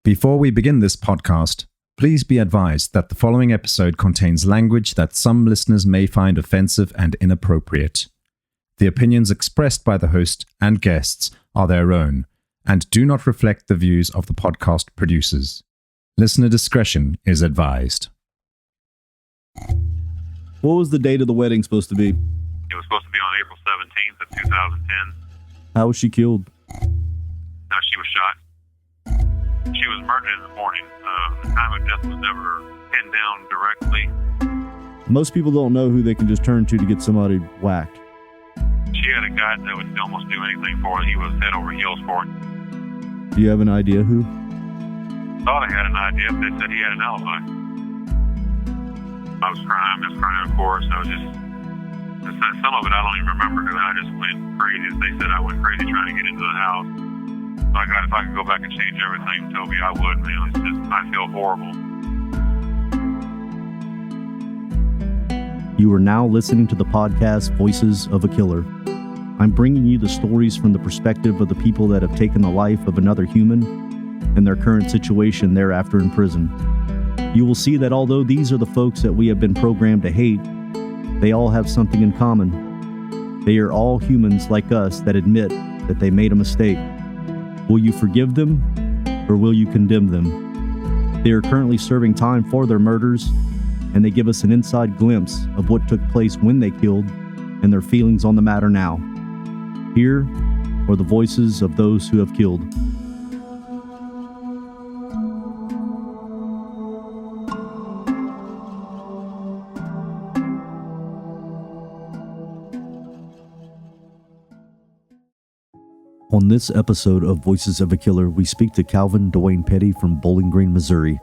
Before we begin this podcast, please be advised that the following episode contains language that some listeners may find offensive and inappropriate. The opinions expressed by the host and guests are their own and do not reflect the views of the podcast producers. Listener discretion is advised. What was the date of the wedding supposed to be? It was supposed to be on April 17th of 2010. How was she killed? No, she was shot. She was murdered in the morning. The time of death was never pinned down directly. Most people don't know who they can just turn to get somebody whacked. She had a guy that would almost do anything for her. He was head over heels for it. Do you have an idea who? Thought I had an idea, but they said he had an alibi. I was crying, of course. I was just, some of it I don't even remember because I just went crazy. They said I went crazy trying to get into the house. So if I could go back and change everything, Toby, I would, man. It's just, I feel horrible. You are now listening to the podcast Voices of a Killer. I'm bringing you the stories from the perspective of the people that have taken the life of another human and their current situation thereafter in prison. You will see that although these are the folks that we have been programmed to hate, they all have something in common. They are all humans like us that admit that they made a mistake. Will you forgive them, or will you condemn them? They are currently serving time for their murders, and they give us an inside glimpse of what took place when they killed and their feelings on the matter now. Here are the voices of those who have killed. On this episode of Voices of a Killer, we speak to Calvin Duane Pettey from Bowling Green, Missouri.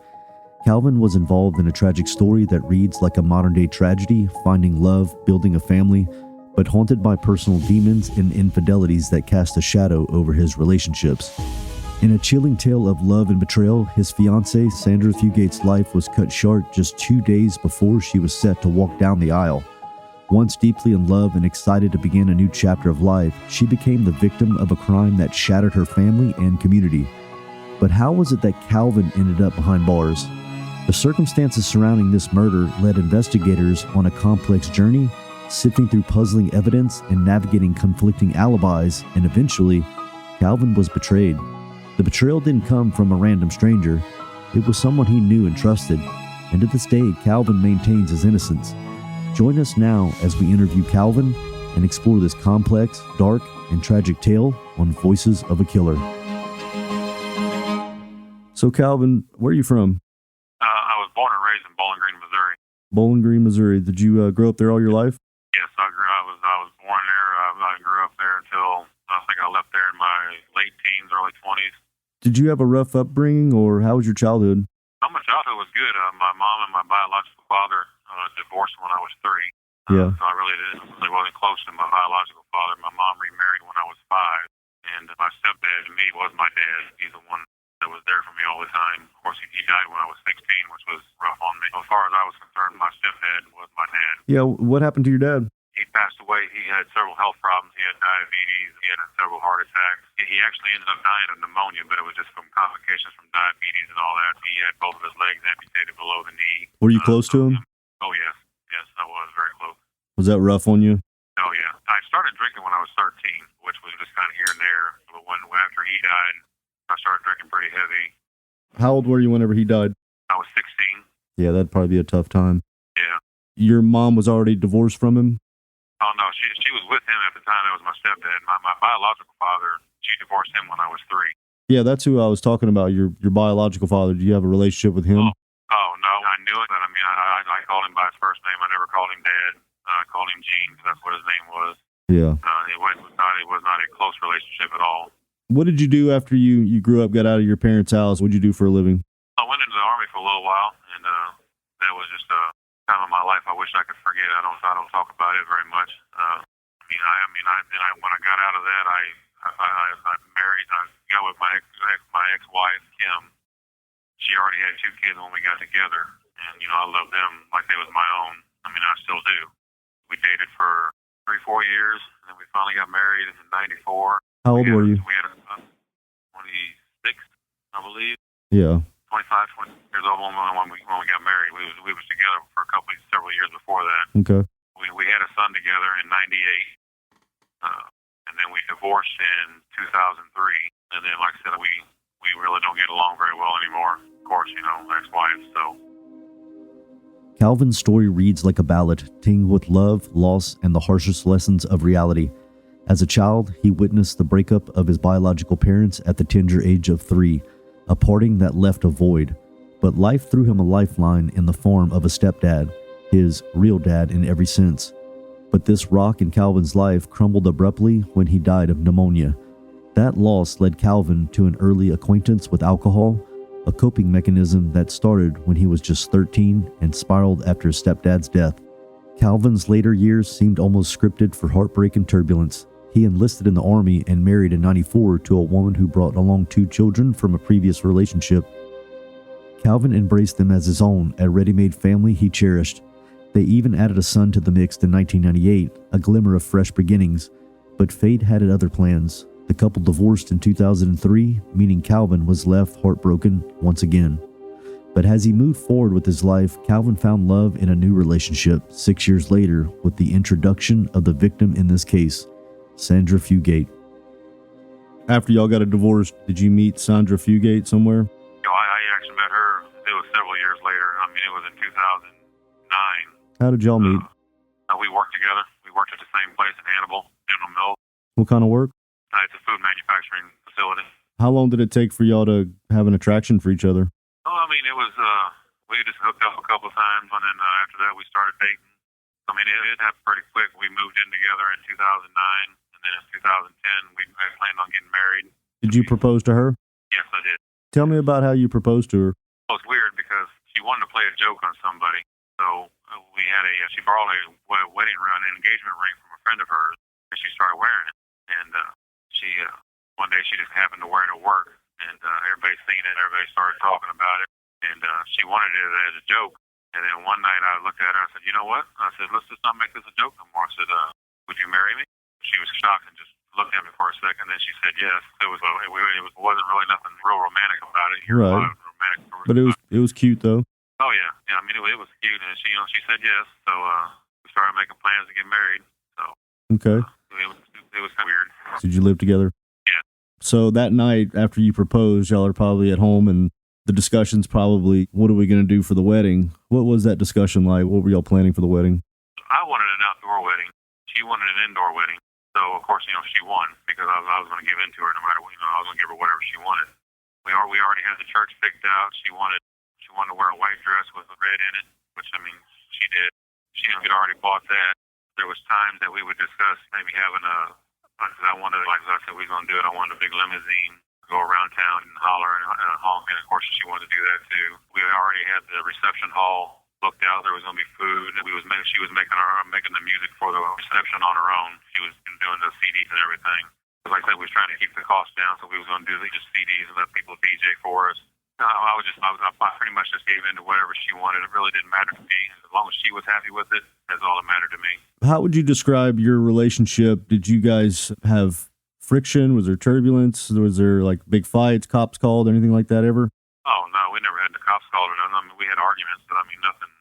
Calvin was involved in a tragic story that reads like a modern-day tragedy, finding love, building a family, but haunted by personal demons and infidelities that cast a shadow over his relationships. In a chilling tale of love and betrayal, his fiancée, Sandra Fugate's life was cut short just 2 days before she was set to walk down the aisle. Once deeply in love and excited to begin a new chapter of life, she became the victim of a crime that shattered her family and community. But how was it that Calvin ended up behind bars? The circumstances surrounding this murder led investigators on a complex journey, sifting through puzzling evidence and navigating conflicting alibis, and eventually, Calvin was betrayed. The betrayal didn't come from a random stranger. It was someone he knew and trusted, and to this day, Calvin maintains his innocence. Join us now as we interview Calvin and explore this complex, dark, and tragic tale on Voices of a Killer. So, Calvin, where are you from? I was born and raised in Bowling Green, Missouri. Bowling Green, Missouri. Did you grow up there all your life? Yes, I was born there. I grew up there until I think I left there in my late teens, early 20s. Did you have a rough upbringing, or how was your childhood? My childhood was good. My mom and my biological father divorced when I was 3. Yeah. So I wasn't close to my biological father. My mom remarried when I was 5, and my stepdad to me was my dad. He's the one that was there for me all the time. Of course, he died when I was 16, which was rough on me. As far as I was concerned, my stepdad was my dad. Yeah, what happened to your dad? He passed away. He had several health problems. He had diabetes. He had several heart attacks. He actually ended up dying of pneumonia, but it was just from complications from diabetes and all that. He had both of his legs amputated below the knee. Were you close to him? Oh, yes. Yes, I was very close. Was that rough on you? Oh, yeah. I started drinking when I was 13, which was just kind of here and there. But after he died, I started drinking pretty heavy. How old were you whenever he died? I was 16. Yeah, that'd probably be a tough time. Yeah. Your mom was already divorced from him? Oh, no, she was with him at the time. That was my stepdad. My biological father, she divorced him when I was 3. Yeah, that's who I was talking about, your biological father. Do you have a relationship with him? Oh, no, I knew it, but I mean, I called him by his first name. I never called him Dad. I called him Gene, because that's what his name was. Yeah. It was not a close relationship at all. What did you do after you grew up, got out of your parents' house? What did you do for a living? I went into the Army for a little while, and that was just a time of my life I wish I could forget. I don't talk about it very much. When I got out of that, I married. I got with my ex-wife Kim. She already had 2 kids when we got together, and I loved them like they was my own. I mean, I still do. We dated for 3-4 years, and then we finally got married in '94. How old were you? We had a son, 26, I believe. Yeah. 20 years old when we got married. We was together for several years before that. Okay. We had a son together in '98, and then we divorced in 2003. And then, like I said, we really don't get along very well anymore. Of course, ex-wife. So Calvin's story reads like a ballad, tinged with love, loss, and the harshest lessons of reality. As a child, he witnessed the breakup of his biological parents at the tender age of 3, a parting that left a void. But life threw him a lifeline in the form of a stepdad, his real dad in every sense. But this rock in Calvin's life crumbled abruptly when he died of pneumonia. That loss led Calvin to an early acquaintance with alcohol, a coping mechanism that started when he was just 13 and spiraled after his stepdad's death. Calvin's later years seemed almost scripted for heartbreak and turbulence. He enlisted in the Army and married in '94 to a woman who brought along 2 children from a previous relationship. Calvin embraced them as his own, a ready-made family he cherished. They even added a son to the mix in 1998, a glimmer of fresh beginnings. But fate had other plans. The couple divorced in 2003, meaning Calvin was left heartbroken once again. But as he moved forward with his life, Calvin found love in a new relationship 6 years later with the introduction of the victim in this case, Sandra Fugate. After y'all got a divorce, did you meet Sandra Fugate somewhere? I actually met her. It was several years later. It was in 2009. How did y'all meet? We worked together. We worked at the same place in Hannibal, General Mills. What kind of work? It's a food manufacturing facility. How long did it take for y'all to have an attraction for each other? It was, we just hooked up a couple of times, and then after that we started dating. It happened pretty quick. We moved in together in 2009, and then in 2010 we planned on getting married. Did you propose to her? Yes, I did. Tell me about how you proposed to her. Well, it's weird because she wanted to play a joke on somebody. So we had she borrowed a wedding ring, an engagement ring from a friend of hers, and she started wearing it. And one day she just happened to wear it at work, and everybody's seen it, everybody started talking about it, and she wanted it as a joke. And then one night I looked at her, I said, you know what? I said, let's just not make this a joke no more. I said, would you marry me? She was shocked and just looked at me for a second, then she said yes. It wasn't really nothing real romantic about it. Right. Romantic, but it was cute though. Oh yeah. It was cute, and she said yes. So we started making plans to get married. So okay. It was kind of weird. Did you live together? Yeah. So that night after you proposed, y'all are probably at home, and the discussion's probably, what are we going to do for the wedding? What was that discussion like? What were y'all planning for the wedding? I wanted an outdoor wedding. She wanted an indoor wedding. So, of course, she won because I was going to give in to her no matter what. I was going to give her whatever she wanted. We already had the church picked out. She wanted to wear a white dress with red in it, which, she did. She had already bought that. There was times that we would discuss maybe having I wanted, like I said, we were going to do it. I wanted a big limousine, go around town and holler and honk, and of course she wanted to do that too. We already had the reception hall booked out. There was going to be food. She was making the music for the reception on her own. She was doing the CDs and everything. Like I said, we was trying to keep the cost down, so we was going to do just CDs and let people DJ for us. I pretty much just gave in to whatever she wanted. It really didn't matter to me. As long as she was happy with it, that's all that mattered to me. How would you describe your relationship? Did you guys have friction? Was there turbulence? Was there like big fights, cops called, anything like that ever? Oh, no, we never had the cops called or nothing. We had arguments, but nothing,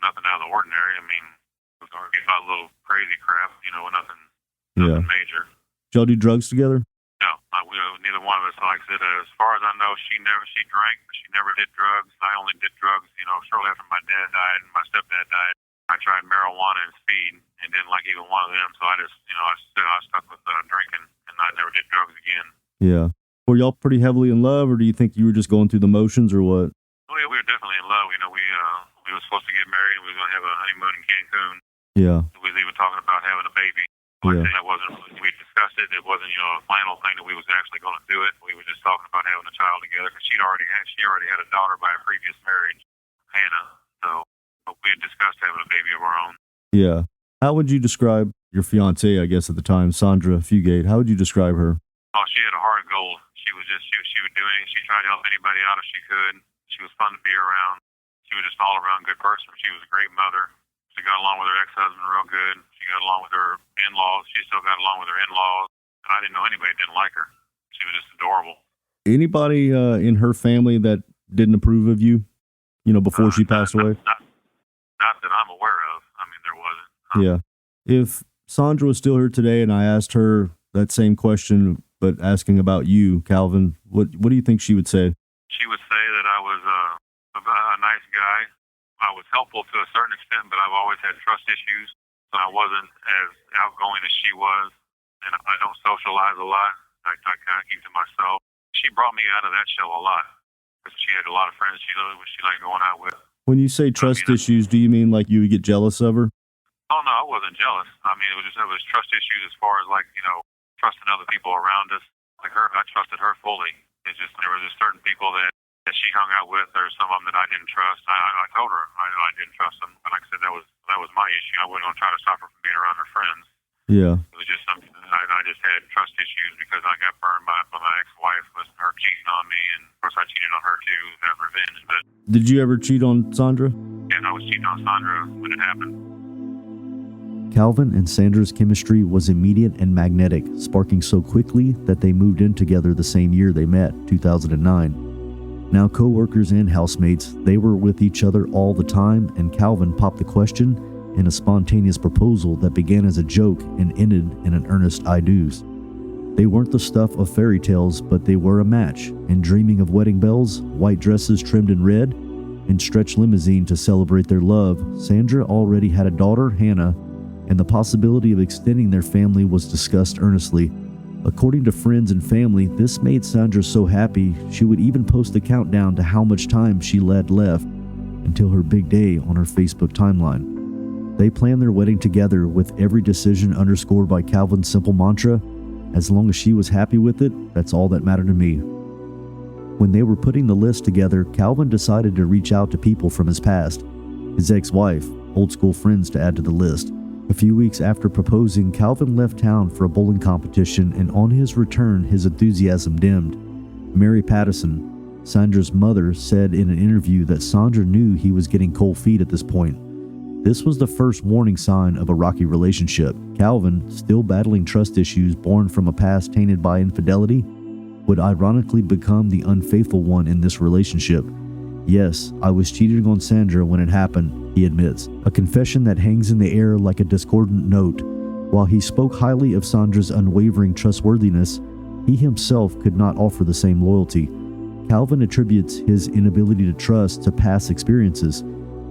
nothing out of the ordinary. It was arguing about little crazy crap, nothing major. Did y'all do drugs together? No, neither one of us. Like I said, as far as I know, she drank, but she never did drugs. I only did drugs, shortly after my dad died and my stepdad died. I tried marijuana and speed and didn't like either one of them, so I just, I stuck with drinking, and I never did drugs again. Yeah. Were y'all pretty heavily in love, or do you think you were just going through the motions, or what? Oh, yeah, we were definitely in love. We were supposed to get married. We were going to have a honeymoon in Cancun. Yeah. We was even talking about having a baby. Yeah. That wasn't, we discussed it. It wasn't, a final thing that we was actually going to do it. We were just talking about having a child together because she already had a daughter by a previous marriage, Hannah. So we had discussed having a baby of our own. Yeah. How would you describe your fiancée, I guess at the time, Sandra Fugate? How would you describe her? Oh, she had a heart of gold. She would do anything. She tried to help anybody out if she could. She was fun to be around. She was just all around good person. She was a great mother. She got along with her ex-husband real good. She got along with her in-laws. She still got along with her in-laws. And I didn't know anybody that didn't like her. She was just adorable. Anybody in her family that didn't approve of you, before she passed away? Not that I'm aware of. I mean, there wasn't. Yeah. If Sandra was still here today and I asked her that same question, but asking about you, Calvin, what do you think she would say? She would say that I was a nice guy. I was helpful to a certain extent, but I've always had trust issues. So I wasn't as outgoing as she was, and I don't socialize a lot. I kind of keep to myself. She brought me out of that shell a lot because she had a lot of friends she liked going out with. When you say trust issues, do you mean like you would get jealous of her? Oh no, I wasn't jealous. I mean, it was trust issues as far as trusting other people around us. Like her, I trusted her fully. It's just there were just certain people that she hung out with, or some of them that I didn't trust. I told her I didn't trust them, but like I said, that was my issue. I wasn't going to try to stop her from being around her friends. Yeah. It was just something that I just had trust issues because I got burned by my ex-wife with her cheating on me, and of course I cheated on her too as revenge. But did you ever cheat on Sandra? Yeah, I was cheating on Sandra when it happened. Calvin and Sandra's chemistry was immediate and magnetic, sparking so quickly that they moved in together the same year they met, 2009. Now co-workers and housemates, they were with each other all the time, and Calvin popped the question in a spontaneous proposal that began as a joke and ended in an earnest I do's. They weren't the stuff of fairy tales, but they were a match, and dreaming of wedding bells, white dresses trimmed in red, and stretched limousine to celebrate their love, Sandra already had a daughter, Hannah, and the possibility of extending their family was discussed earnestly. According to friends and family, this made Sandra so happy she would even post a countdown to how much time she had left until her big day on her Facebook timeline. They planned their wedding together with every decision underscored by Calvin's simple mantra, as long as she was happy with it, that's all that mattered to me. When they were putting the list together, Calvin decided to reach out to people from his past, his ex-wife, old school friends to add to the list. A few weeks after proposing, Calvin left town for a bowling competition, and on his return, his enthusiasm dimmed. Mary Patterson, Sandra's mother, said in an interview that Sandra knew he was getting cold feet at this point. This was the first warning sign of a rocky relationship. Calvin, still battling trust issues born from a past tainted by infidelity, would ironically become the unfaithful one in this relationship. Yes, I was cheating on Sandra when it happened, he admits, a confession that hangs in the air like a discordant note. While he spoke highly of Sandra's unwavering trustworthiness, he himself could not offer the same loyalty. Calvin attributes his inability to trust to past experiences,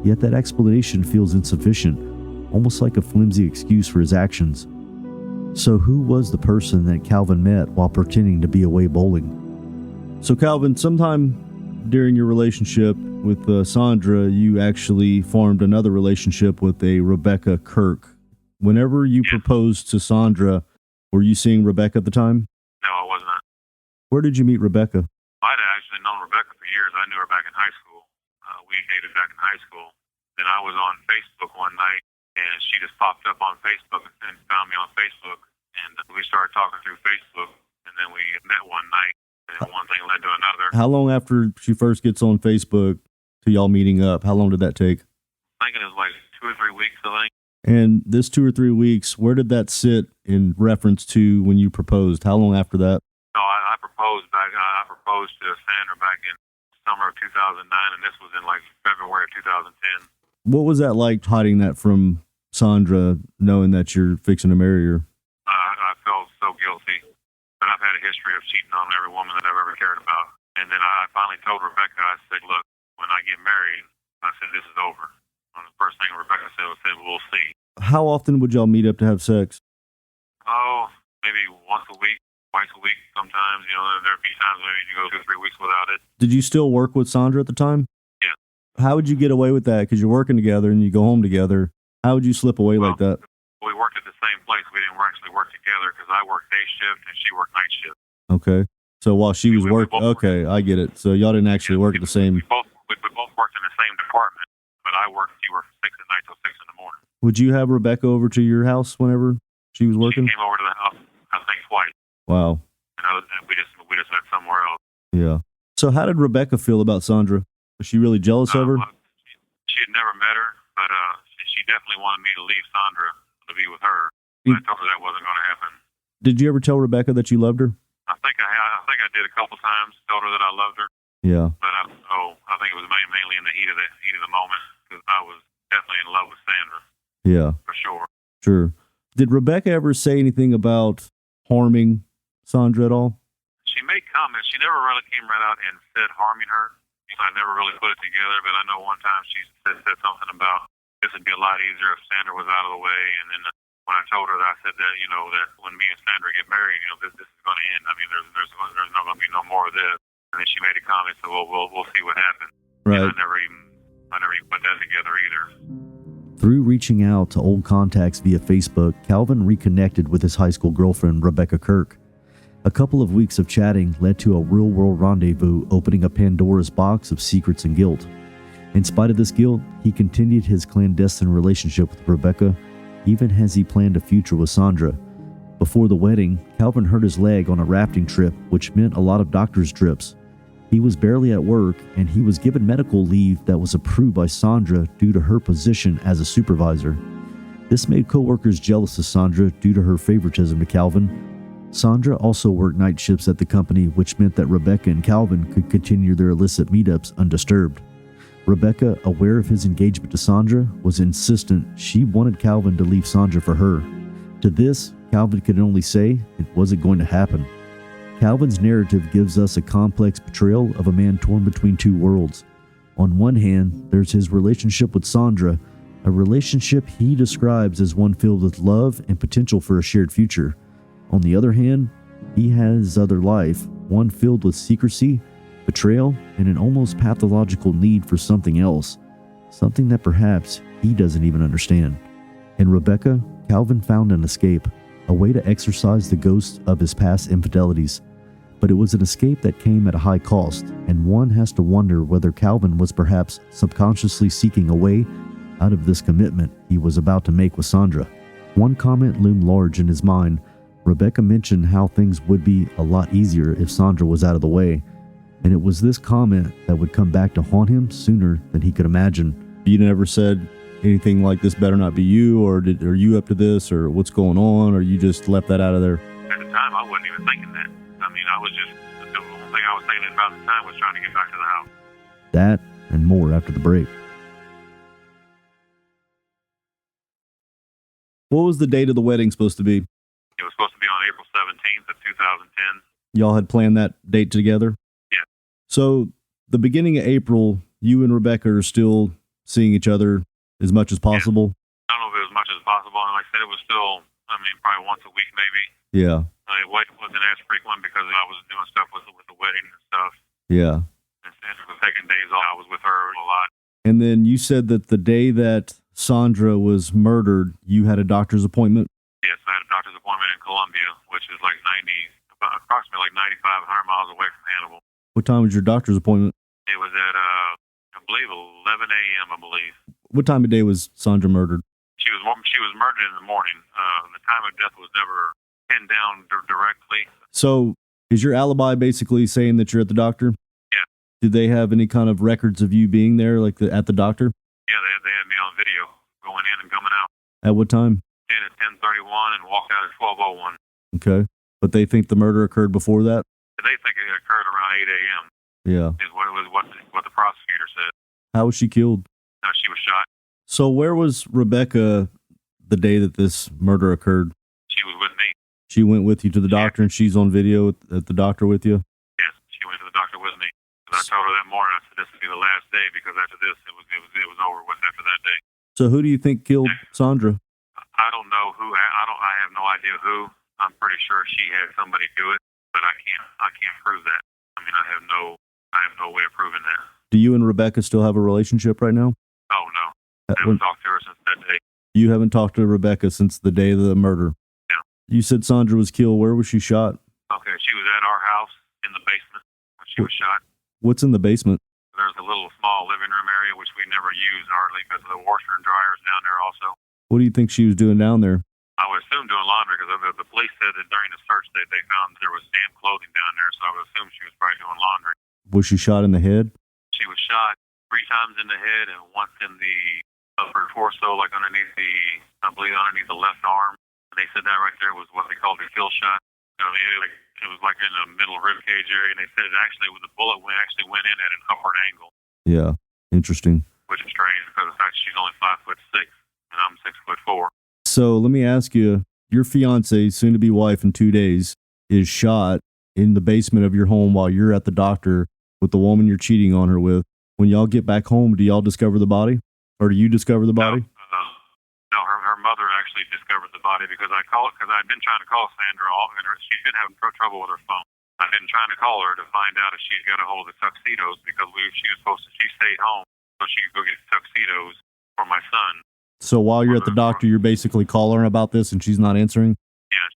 yet that explanation feels insufficient, almost like a flimsy excuse for his actions. So who was the person that Calvin met while pretending to be away bowling? So Calvin, sometime during your relationship with Sandra, you actually formed another relationship with a Rebecca Kirk. Whenever you proposed to Sandra, were you seeing Rebecca at the time? No, I was not. Where did you meet Rebecca? I'd actually known Rebecca for years. I knew her back in high school. We dated back in high school. Then I was on Facebook one night, and she just popped up on Facebook and found me on Facebook. And we started talking through Facebook, and then we met one night, and one thing led to another. How long after she first gets on Facebook to y'all meeting up? How long did that take? I think it was like 2 or 3 weeks, I think. And this 2 or 3 weeks, where did that sit in reference to when you proposed? How long after that? No, I proposed to Sandra back in summer of 2009, and this was in like February of 2010. What was that like, hiding that from Sandra, knowing that you're fixing to marry her? I felt so guilty. But I've had a history of cheating on every woman that I've ever cared about. And then I finally told Rebecca, I said, look, when I get married, I said, this is over. And the first thing Rebecca said was, we'll see. How often would y'all meet up to have sex? Oh, maybe once a week, twice a week sometimes. There'd be times maybe you go 2 or 3 weeks without it. Did you still work with Sandra at the time? Yeah. How would you get away with that? Because you're working together and you go home together. How would you slip away like that? We worked at the same place. We didn't actually work together because I worked day shift and she worked night shift. Okay. So while she was working, okay, I get it. So y'all didn't actually work at the same. We both worked in the same department, but she worked 6 at night till 6 in the morning. Would you have Rebecca over to your house whenever she was working? She came over to the house, I think, twice. Wow. And we just met somewhere else. Yeah. So how did Rebecca feel about Sandra? Was she really jealous of her? She had never met her, but she definitely wanted me to leave Sandra to be with her. I told her that wasn't going to happen. Did you ever tell Rebecca that you loved her? I think I did a couple times. Told her that I loved her. Yeah. But I think it was mainly in the heat of the moment because I was definitely in love with Sandra. Yeah. For sure. Sure. Did Rebecca ever say anything about harming Sandra at all? She made comments. She never really came right out and said harming her. I never really put it together, but I know one time she said something about this would be a lot easier if Sandra was out of the way. And then when I told her that, I said that, that when me and Sandra get married, this is going to end. I mean, there's not going to be no more of this. And then she made a comment, so we'll see what happens. Right. And I never even put that together either. Through reaching out to old contacts via Facebook, Calvin reconnected with his high school girlfriend, Rebecca Kirk. A couple of weeks of chatting led to a real-world rendezvous, opening a Pandora's box of secrets and guilt. In spite of this guilt, he continued his clandestine relationship with Rebecca, even as he planned a future with Sandra. Before the wedding, Calvin hurt his leg on a rafting trip, which meant a lot of doctor's trips. He was barely at work, and he was given medical leave that was approved by Sandra due to her position as a supervisor. This made coworkers jealous of Sandra due to her favoritism to Calvin. Sandra also worked night shifts at the company, which meant that Rebecca and Calvin could continue their illicit meetups undisturbed. Rebecca, aware of his engagement to Sandra, was insistent she wanted Calvin to leave Sandra for her. To this, Calvin could only say it wasn't going to happen. Calvin's narrative gives us a complex portrayal of a man torn between two worlds. On one hand, there's his relationship with Sandra, a relationship he describes as one filled with love and potential for a shared future. On the other hand, he has his other life, one filled with secrecy, betrayal, and an almost pathological need for something else, something that perhaps he doesn't even understand. In Rebecca, Calvin found an escape, a way to exorcise the ghosts of his past infidelities. But it was an escape that came at a high cost, and one has to wonder whether Calvin was perhaps subconsciously seeking a way out of this commitment he was about to make with Sandra. One comment loomed large in his mind. Rebecca mentioned how things would be a lot easier if Sandra was out of the way, and it was this comment that would come back to haunt him sooner than he could imagine. You never said anything like this better not be you, or are you up to this, or what's going on, or you just left that out of there? At the time, I wasn't even thinking that. I mean, I was just, the only thing I was thinking about at the time was trying to get back to the house. That and more after the break. What was the date of the wedding supposed to be? It was supposed to be on April 17th of 2010. Y'all had planned that date together? Yeah. So, the beginning of April, you and Rebecca are still seeing each other as much as possible? Yeah. I don't know if it was as much as possible. And like I said, it was still, probably once a week maybe. Yeah. It wasn't as frequent because I was doing stuff with the wedding and stuff. Yeah. And Sandra was taking days off. I was with her a lot. And then you said that the day that Sandra was murdered, you had a doctor's appointment? Yes, I had a doctor's appointment in Columbia, which is like approximately 95, 100 miles away from Hannibal. What time was your doctor's appointment? It was at, I believe, 11 a.m., I believe. What time of day was Sandra murdered? She was murdered in the morning. The time of death was never pinned down directly. So, is your alibi basically saying that you're at the doctor? Yeah. Did they have any kind of records of you being there, like at the doctor? Yeah, they had me on video, going in and coming out. At what time? In at 10:31 and walked out at 12:01. Okay. But they think the murder occurred before that? They think it occurred around 8 a.m. Yeah. Is what the prosecutor said. How was she killed? She was shot. So where was Rebecca the day that this murder occurred? She was with me. She went with you to the doctor, and she's on video at the doctor with you? Yes, she went to the doctor with me. And I told her that morning, I said this would be the last day because after this, it was over with after that day. So who do you think killed Sandra? I don't know who. I have no idea who. I'm pretty sure she had somebody do it, but I can't prove that. I have no way of proving that. Do you and Rebecca still have a relationship right now? Oh no, I haven't talked to her since that day. You haven't talked to Rebecca since the day of the murder? Yeah. You said Sandra was killed. Where was she shot? Okay, she was at our house in the basement when she was shot. What's in the basement? There's a little small living room area which we never use hardly because of the washer and dryers down there also. What do you think she was doing down there? I would assume doing laundry because the police said that during the search they found there was damp clothing down there, so I would assume she was probably doing laundry. Was she shot in the head? She was shot 3 times in the head and once in the upper torso, like underneath the left arm. And they said that right there was what they called a kill shot. I mean, it was like in the middle rib cage area, and they said the bullet went in at an upward angle. Yeah, interesting. Which is strange because in fact she's only 5'6" and I'm 6'4". So let me ask you, your fiance, soon to be wife in 2 days, is shot in the basement of your home while you're at the doctor with the woman you're cheating on her with. When y'all get back home, do y'all discover the body? Or do you discover the body? No, her mother actually discovered the body because I'd been trying to call Sandra and she's been having trouble with her phone. I've been trying to call her to find out if she's got a hold of the tuxedos because she stayed home so she could go get tuxedos for my son. So while you're at the doctor, you're basically calling her about this and she's not answering? Yeah.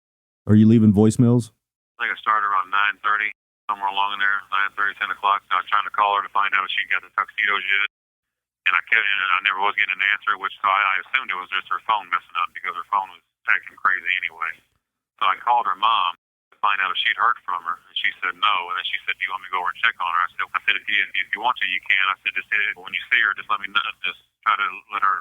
Are you leaving voicemails? I think I started around 9:30, somewhere along in there, 9:30, 10 o'clock. I was trying to call her to find out if she got the tuxedos yet. And I never was getting an answer, which I assumed it was just her phone messing up because her phone was acting crazy anyway. So I called her mom to find out if she'd heard from her, and she said no. And then she said, "Do you want me to go over and check on her?" I said, if you want to, you can. I said, just when you see her, just let me know. Just try to let her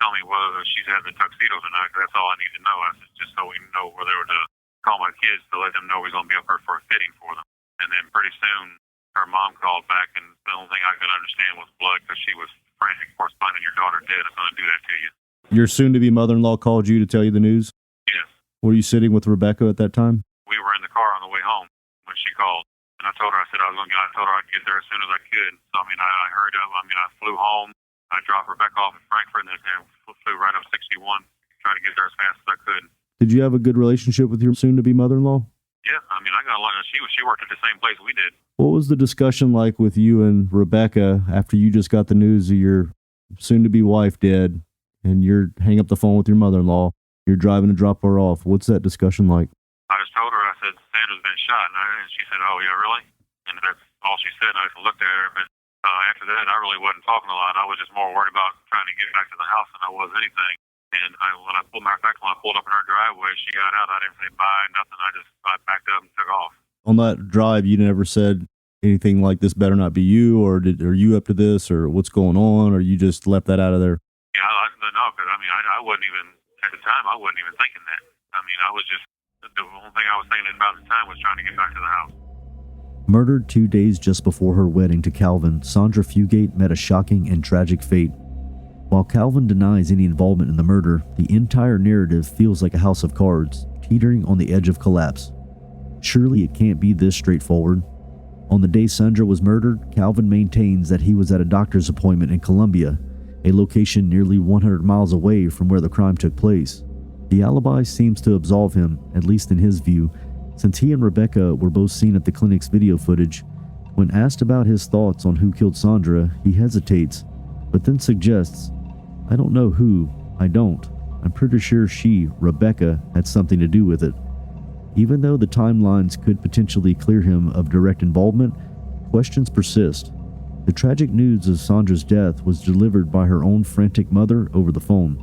tell me whether she's had the tuxedos or not. 'Cause that's all I need to know. I said, just so we know whether to call my kids to let them know we're going to be up here for a fitting for them. And then pretty soon, her mom called back, and the only thing I could understand was blood because she was frantic. Of course, finding your daughter dead is going to do that to you. Your soon-to-be mother-in-law called you to tell you the news? Yes. Were you sitting with Rebecca at that time? We were in the car on the way home when she called. And I told her, I told her I'd get there as soon as I could. So, I hurried up. I flew home. I dropped Rebecca off in Frankfurt and then flew right up 61, trying to get there as fast as I could. Did you have a good relationship with your soon-to-be mother-in-law? Yeah, I got a lot. She worked at the same place we did. What was the discussion like with you and Rebecca after you just got the news of your soon-to-be wife dead, and you're hang up the phone with your mother-in-law, you're driving to drop her off? What's that discussion like? I just told her, I said, Sandra's been shot, and she said, oh, yeah, really? And that's all she said. I just looked at her, but after that, I really wasn't talking a lot. I was just more worried about trying to get back to the house than I was anything. And when I pulled up in her driveway, she got out. I didn't say bye, nothing. I backed up and took off. On that drive, you never said anything like, this better not be you, or are you up to this, or what's going on, or you just left that out of there? Yeah, no, because I wasn't even, at the time, I wasn't even thinking that. I was just, the only thing I was thinking about at the time was trying to get back to the house. Murdered 2 days just before her wedding to Calvin, Sandra Fugate met a shocking and tragic fate. While Calvin denies any involvement in the murder, the entire narrative feels like a house of cards, teetering on the edge of collapse. Surely it can't be this straightforward. On the day Sandra was murdered, Calvin maintains that he was at a doctor's appointment in Colombia, a location nearly 100 miles away from where the crime took place. The alibi seems to absolve him, at least in his view, since he and Rebecca were both seen at the clinic's video footage. When asked about his thoughts on who killed Sandra, he hesitates, but then suggests, "I don't know who, I don't. I'm pretty sure she, Rebecca, had something to do with it." Even though the timelines could potentially clear him of direct involvement, questions persist. The tragic news of Sandra's death was delivered by her own frantic mother over the phone.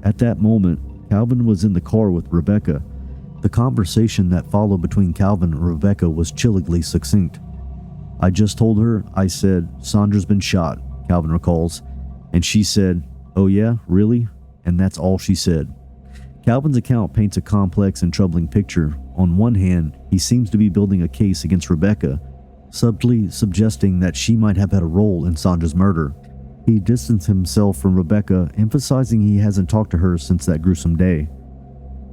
At that moment, Calvin was in the car with Rebecca. The conversation that followed between Calvin and Rebecca was chillingly succinct. "I just told her, I said, Sandra's been shot," Calvin recalls, and she said, "Oh yeah, really?" And that's all she said. Calvin's account paints a complex and troubling picture. On one hand, he seems to be building a case against Rebecca, subtly suggesting that she might have had a role in Sandra's murder. He distanced himself from Rebecca, emphasizing he hasn't talked to her since that gruesome day.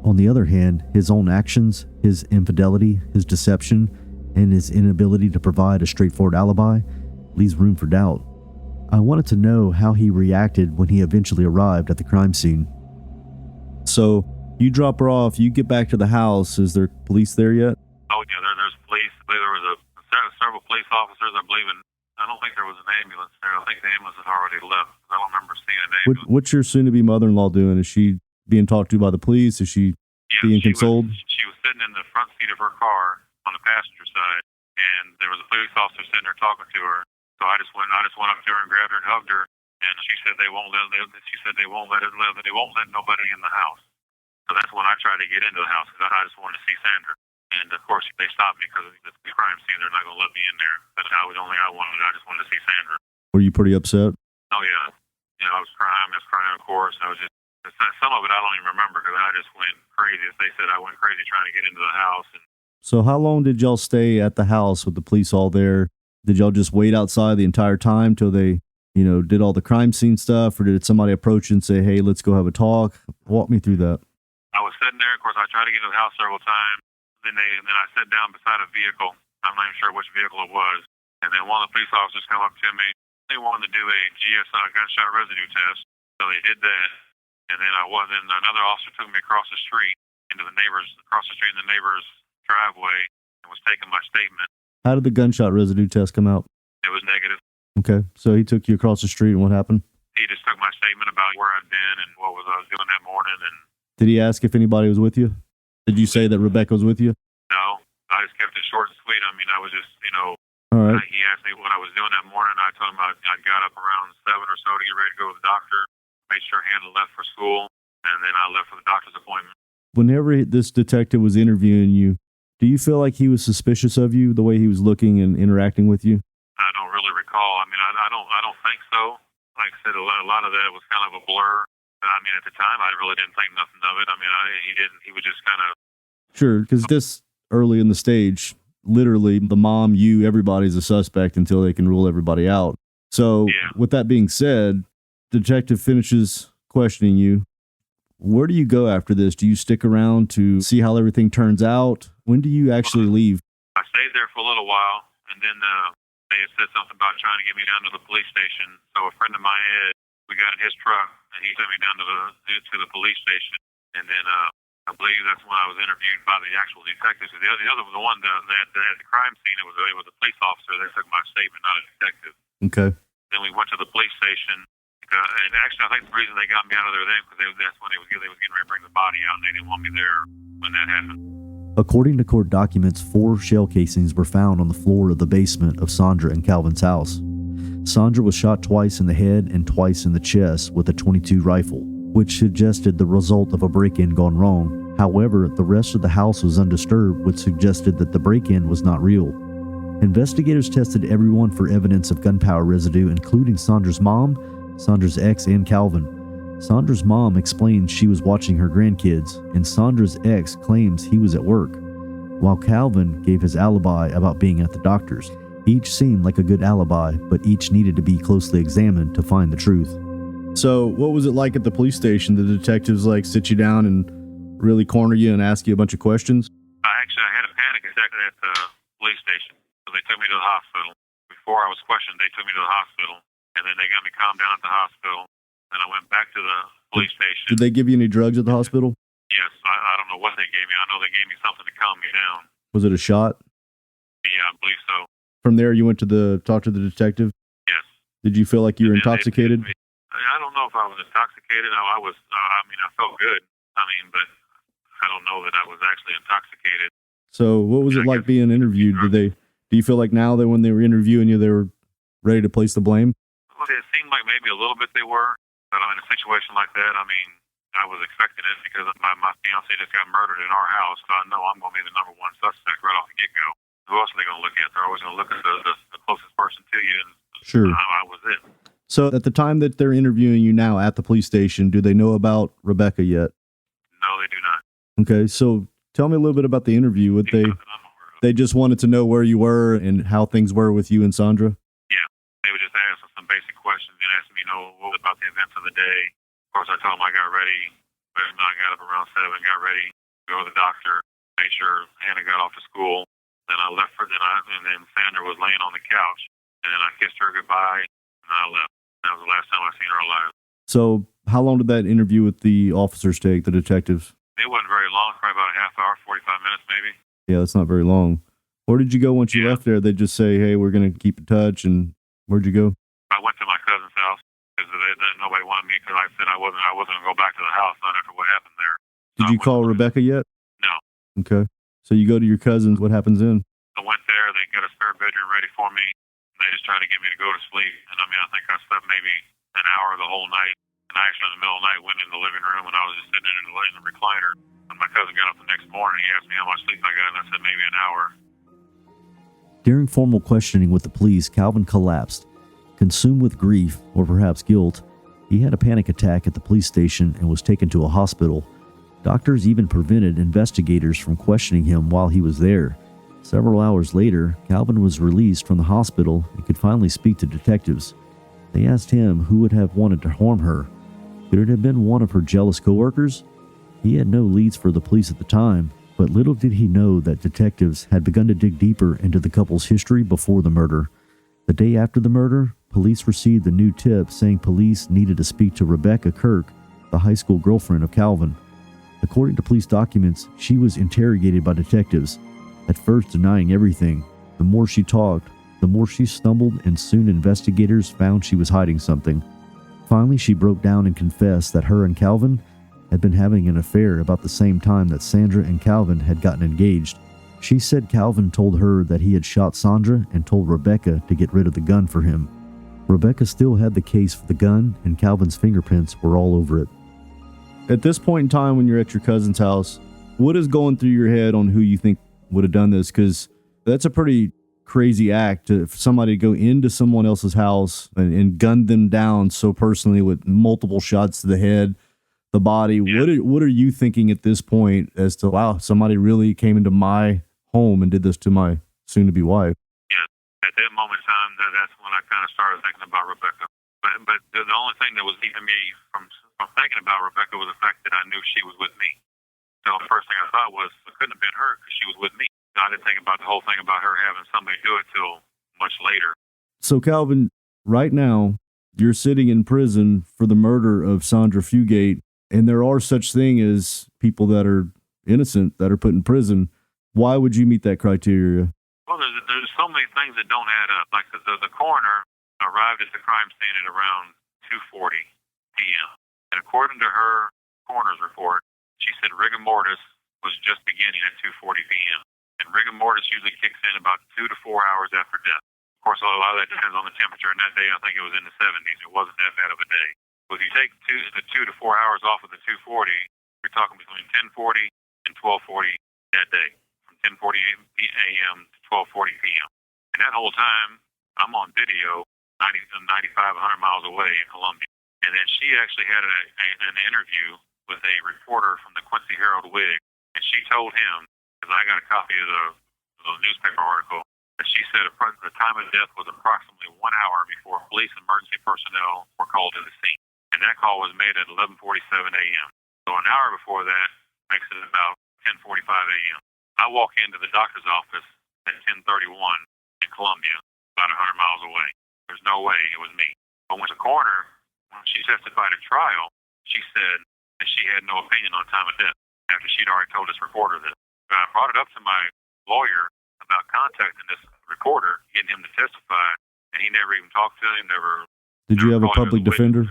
On the other hand, his own actions, his infidelity, his deception, and his inability to provide a straightforward alibi leaves room for doubt. I wanted to know how he reacted when he eventually arrived at the crime scene. So, you drop her off, you get back to the house. Is there police there yet? Oh, yeah, there's police. There was several police officers, I believe, and I don't think there was an ambulance there. I think the ambulance had already left. I don't remember seeing an ambulance. What's your soon-to-be mother-in-law doing? Is she being talked to by the police? Is she being consoled? She was sitting in the front seat of her car on the passenger side, and there was a police officer sitting there talking to her. So I just went up to her and grabbed her and hugged her, and she said they won't let it live, and they won't let nobody in the house. So that's when I tried to get into the house because I just wanted to see Sandra. And of course they stopped me because it's the crime scene. They're not going to let me in there. But I just wanted to see Sandra. Were you pretty upset? Oh yeah. I was crying. Of course. I was just Some of it I don't even remember because I just went crazy. They said I went crazy trying to get into the house. And So how long did y'all stay at the house with the police all there? Did y'all just wait outside the entire time till they, did all the crime scene stuff, or did somebody approach you and say, hey, let's go have a talk? Walk me through that. I was sitting there. Of course, I tried to get into the house several times. Then I sat down beside a vehicle. I'm not even sure which vehicle it was. And then one of the police officers come up to me. They wanted to do a gunshot residue test. So they did that. And then another officer took me across the street in the neighbor's driveway and was taking my statement. How did the gunshot residue test come out? It was negative. Okay. So he took you across the street, and what happened? He just took my statement about where I'd been and what I was doing that morning. And did he ask if anybody was with you? Did you say that Rebecca was with you? No, I just kept it short and sweet. I mean, I was just, All right. He asked me what I was doing that morning. I told him I got up around 7 or so to get ready to go to the doctor, made sure Hannah left for school, and then I left for the doctor's appointment. Whenever this detective was interviewing you, do you feel like he was suspicious of you, the way he was looking and interacting with you? I don't really recall. I mean, I don't think so. Like I said, a lot of that was kind of a blur. I mean, at the time, I really didn't think nothing of it. I mean, he was just kind of... Sure, because this early in the stage, literally, the mom, you, everybody's a suspect until they can rule everybody out. So, With that being said, detective finishes questioning you. Where do you go after this? Do you stick around to see how everything turns out? When do you actually leave? I stayed there for a little while, and then they had said something about trying to get me down to the police station. So a friend of mine, Ed, we got in his truck, and he sent me down to the police station. And then I believe that's when I was interviewed by the actual detectives. The other one that at the crime scene, it was a police officer. They took my statement, not a detective. Okay. Then we went to the police station. And actually, I think the reason they got me out of there then, because that's when they was getting ready to bring the body out, and they didn't want me there when that happened. According to court documents, 4 shell casings were found on the floor of the basement of Sandra and Calvin's house. Sandra was shot twice in the head and twice in the chest with a .22 rifle, which suggested the result of a break-in gone wrong. However, the rest of the house was undisturbed, which suggested that the break-in was not real. Investigators tested everyone for evidence of gunpowder residue, including Sandra's mom, Sandra's ex, and Calvin. Sandra's mom explained she was watching her grandkids, and Sandra's ex claims he was at work, while Calvin gave his alibi about being at the doctor's. Each seemed like a good alibi, but each needed to be closely examined to find the truth. So, what was it like at the police station? The detectives sit you down and really corner you and ask you a bunch of questions? I had a panic attack at the police station, so they took me to the hospital. Before I was questioned, they took me to the hospital, and then they got me calmed down at the hospital, and I went back to the police station. Did they give you any drugs at the hospital? Yes, I don't know what they gave me. I know they gave me something to calm me down. Was it a shot? Yeah, I believe so. From there, you went to talk to the detective? Yes. Did you feel like you were intoxicated? I don't know if I was intoxicated. I was. I felt good. But I don't know that I was actually intoxicated. So, what was it like being interviewed? Do you feel like now that when they were interviewing you, they were ready to place the blame? Well, it seemed like maybe a little bit they were. But in a situation like that, I was expecting it because my fiancée just got murdered in our house. So I know I'm going to be the number one suspect right off the get-go. Who else are they going to look at? They're always going to look at the closest person to you. And sure. I was it. So at the time that they're interviewing you now at the police station, do they know about Rebecca yet? No, they do not. Okay, so tell me a little bit about the interview. They just wanted to know where you were and how things were with you and Sandra? Yeah, they would just ask us some basic questions and ask me, what about the events of the day. Of course, I told them I got ready. I got up around 7, got ready, go to the doctor, made sure Hannah got off to school. Then I left her, and then Sandra was laying on the couch, and then I kissed her goodbye, and I left. That was the last time I seen her alive. So, how long did that interview with the officers take, the detectives? It wasn't very long, probably about a half hour, 45 minutes maybe. Yeah, that's not very long. Where did you go once you left there? They just say, hey, we're going to keep in touch, and where'd you go? I went to my cousin's house, because nobody wanted me, because I said I wasn't going to go back to the house, not after what happened there. Did you call Rebecca yet? No. Okay. So you go to your cousin's, what happens then? I went there, they got a spare bedroom ready for me, and they just tried to get me to go to sleep. And I think I slept maybe an hour the whole night. And I actually in the middle of the night went in the living room, and I was just sitting in the recliner. And my cousin got up the next morning, he asked me how much sleep I got, and I said maybe an hour. During formal questioning with the police, Calvin collapsed. Consumed with grief, or perhaps guilt, He had a panic attack at the police station and was taken to a hospital. Doctors even prevented investigators from questioning him while he was there. Several hours later, Calvin was released from the hospital and could finally speak to detectives. They asked him who would have wanted to harm her. Could it have been one of her jealous coworkers? He had no leads for the police at the time, but little did he know that detectives had begun to dig deeper into the couple's history before the murder. The day after the murder, police received a new tip saying police needed to speak to Rebecca Kirk, the high school girlfriend of Calvin. According to police documents, she was interrogated by detectives, at first denying everything. The more she talked, the more she stumbled, and soon investigators found she was hiding something. Finally, she broke down and confessed that her and Calvin had been having an affair about the same time that Sandra and Calvin had gotten engaged. She said Calvin told her that he had shot Sandra and told Rebecca to get rid of the gun for him. Rebecca still had the case for the gun, and Calvin's fingerprints were all over it. At this point in time, when you're at your cousin's house, what is going through your head on who you think would have done this? Because that's a pretty crazy act for somebody to go into someone else's house and gun them down so personally with multiple shots to the head, the body. Yeah. What are you thinking at this point as to, wow, somebody really came into my home and did this to my soon-to-be wife? Yeah, at that moment in time, that's when I kind of started thinking about Rebecca. But the only thing that was keeping me from thinking about Rebecca was the fact that I knew she was with me. So the first thing I thought was it couldn't have been her because she was with me. I didn't think about the whole thing about her having somebody do it till much later. So, Calvin, right now, you're sitting in prison for the murder of Sandra Fugate, and there are such thing as people that are innocent that are put in prison. Why would you meet that criteria? Well, there's so many things that don't add up. Like the coroner arrived at the crime scene at around 2:40 p.m. And according to her coroner's report, she said rigor mortis was just beginning at 2:40 p.m. And rigor mortis usually kicks in about 2 to 4 hours after death. Of course, a lot of that depends on the temperature. And that day, I think it was in the 70s. It wasn't that bad of a day. But if you take the 2 to 4 hours off of the 2:40, you're talking between 10:40 and 12:40 that day, from 10:40 a.m. to 12:40 p.m. And that whole time, I'm on video 95, 100 miles away in Columbia. And then she actually had an interview with a reporter from the Quincy Herald-Whig, and she told him, because I got a copy of the newspaper article, that she said the time of death was approximately 1 hour before police and emergency personnel were called to the scene. And that call was made at 11:47 a.m. So an hour before that makes it about 10:45 a.m. I walk into the doctor's office at 10:31 in Columbia, about 100 miles away. There's no way it was me. But when the coroner, when she testified at trial, she said that she had no opinion on time of death after she'd already told this reporter this. I brought it up to my lawyer about contacting this reporter, getting him to testify, and he never even talked to him. Did you have a public defender?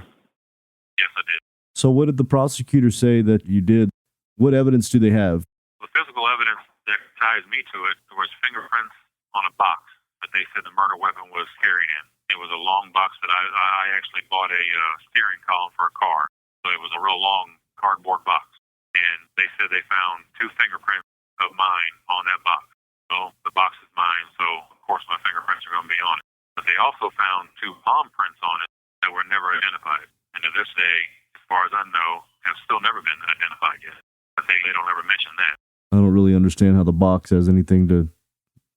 Yes, I did. So what did the prosecutor say that you did? What evidence do they have? The physical evidence that ties me to it was fingerprints on a box that they said the murder weapon was carried in. It was a long box that I actually bought a steering column for a car. So it was a real long cardboard box. And they said they found 2 fingerprints of mine on that box. So the box is mine, so of course my fingerprints are going to be on it. But they also found 2 palm prints on it that were never identified. And to this day, as far as I know, have still never been identified yet. But they don't ever mention that. I don't really understand how the box has anything to,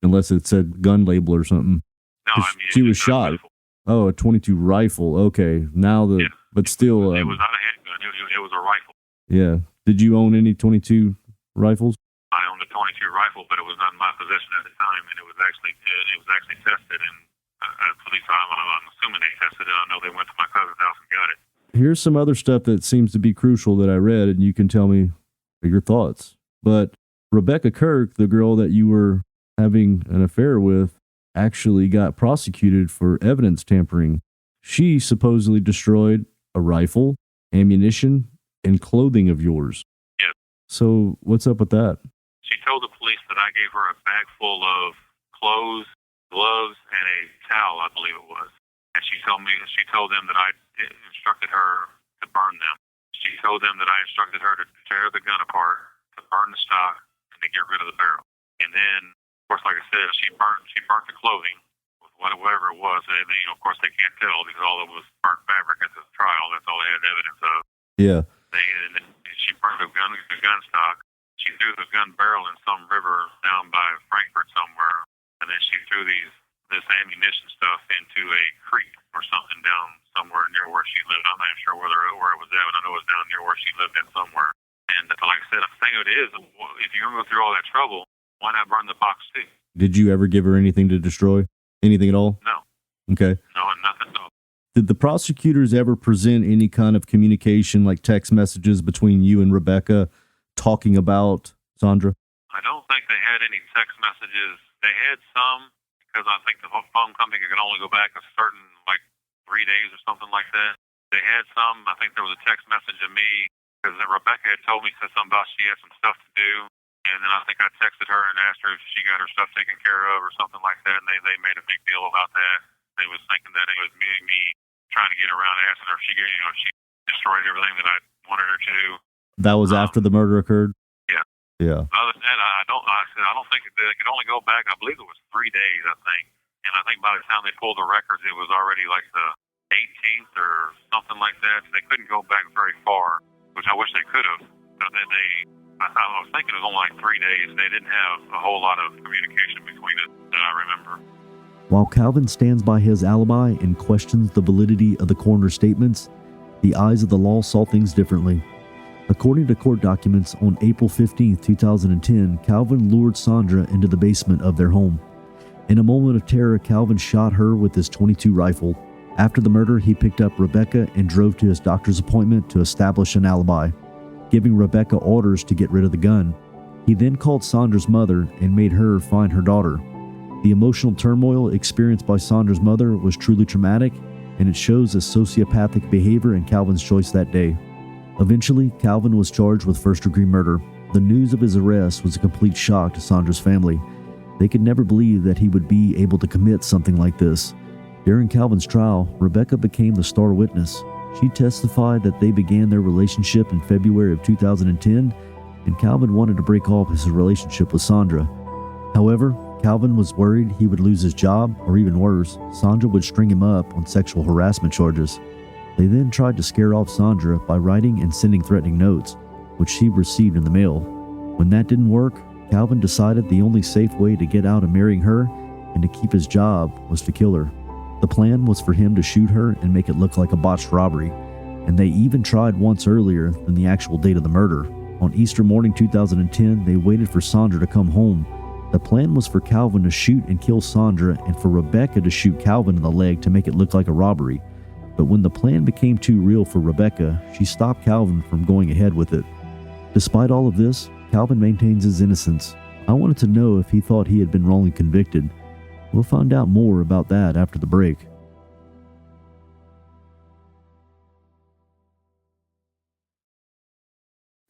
unless it said gun label or something. No, I mean, she was shot. Oh, a .22 rifle. Okay, now yeah. But still, it was not a handgun. It was a rifle. Yeah. Did you own any .22 rifles? I owned a .22 rifle, but it was not in my possession at the time, and it was actually tested. And at least I'm assuming they tested it. I know they went to my cousin's house and got it. Here's some other stuff that seems to be crucial that I read, and you can tell me your thoughts. But Rebecca Kirk, the girl that you were having an affair with, actually got prosecuted for evidence tampering. She supposedly destroyed a rifle, ammunition, and clothing of yours. Yes. So what's up with that? She told the police that I gave her a bag full of clothes, gloves, and a towel, I believe it was. And she told them that I instructed her to burn them. She told them that I instructed her to tear the gun apart, to burn the stock, and to get rid of the barrel. And then, of course, like I said, she burnt the clothing with whatever it was. And, of course, they can't tell because all it was burnt fabric at the trial. That's all they had evidence of. Yeah. And she burned a gun stock. She threw the gun barrel in some river down by Frankfurt somewhere, and then she threw this ammunition stuff into a creek or something down somewhere near where she lived. I'm not even sure where it was at, but I know it was down near where she lived at somewhere. And like I said, the thing of it is, if you're going to go through all that trouble, why not burn the box too? Did you ever give her anything to destroy? Anything at all? No. Okay. No, nothing. No. Did the prosecutors ever present any kind of communication, like text messages between you and Rebecca talking about Sandra? I don't think they had any text messages. They had some, because I think the phone company could only go back a certain, 3 days or something like that. They had some. I think there was a text message of me, because Rebecca had told me, said something about she had some stuff to do. And then I think I texted her and asked her if she got her stuff taken care of or something like that. And they made a big deal about that. They was thinking that it was me trying to get around asking her if she destroyed everything that I wanted her to. That was after the murder occurred? Yeah. Yeah. Other than that, I don't think they could only go back. I believe it was 3 days, I think. And I think by the time they pulled the records, it was already like the 18th or something like that. So they couldn't go back very far, which I wish they could have. But then I was thinking it was only like 3 days. They didn't have a whole lot of communication between us that I remember. While Calvin stands by his alibi and questions the validity of the coroner's statements, the eyes of the law saw things differently. According to court documents, on April 15, 2010, Calvin lured Sandra into the basement of their home. In a moment of terror, Calvin shot her with his .22 rifle. After the murder, he picked up Rebecca and drove to his doctor's appointment to establish an alibi, giving Rebecca orders to get rid of the gun. He then called Sandra's mother and made her find her daughter. The emotional turmoil experienced by Sandra's mother was truly traumatic, and it shows a sociopathic behavior in Calvin's choice that day. Eventually, Calvin was charged with first-degree murder. The news of his arrest was a complete shock to Sandra's family. They could never believe that he would be able to commit something like this. During Calvin's trial, Rebecca became the star witness. She testified that they began their relationship in February of 2010, and Calvin wanted to break off his relationship with Sandra. However, Calvin was worried he would lose his job, or even worse, Sandra would string him up on sexual harassment charges. They then tried to scare off Sandra by writing and sending threatening notes, which she received in the mail. When that didn't work, Calvin decided the only safe way to get out of marrying her and to keep his job was to kill her. The plan was for him to shoot her and make it look like a botched robbery, and they even tried once earlier than the actual date of the murder. On Easter morning 2010, they waited for Sandra to come home. The plan was for Calvin to shoot and kill Sandra and for Rebecca to shoot Calvin in the leg to make it look like a robbery. But when the plan became too real for Rebecca, she stopped Calvin from going ahead with it. Despite all of this, Calvin maintains his innocence. I wanted to know if he thought he had been wrongly convicted. We'll find out more about that after the break.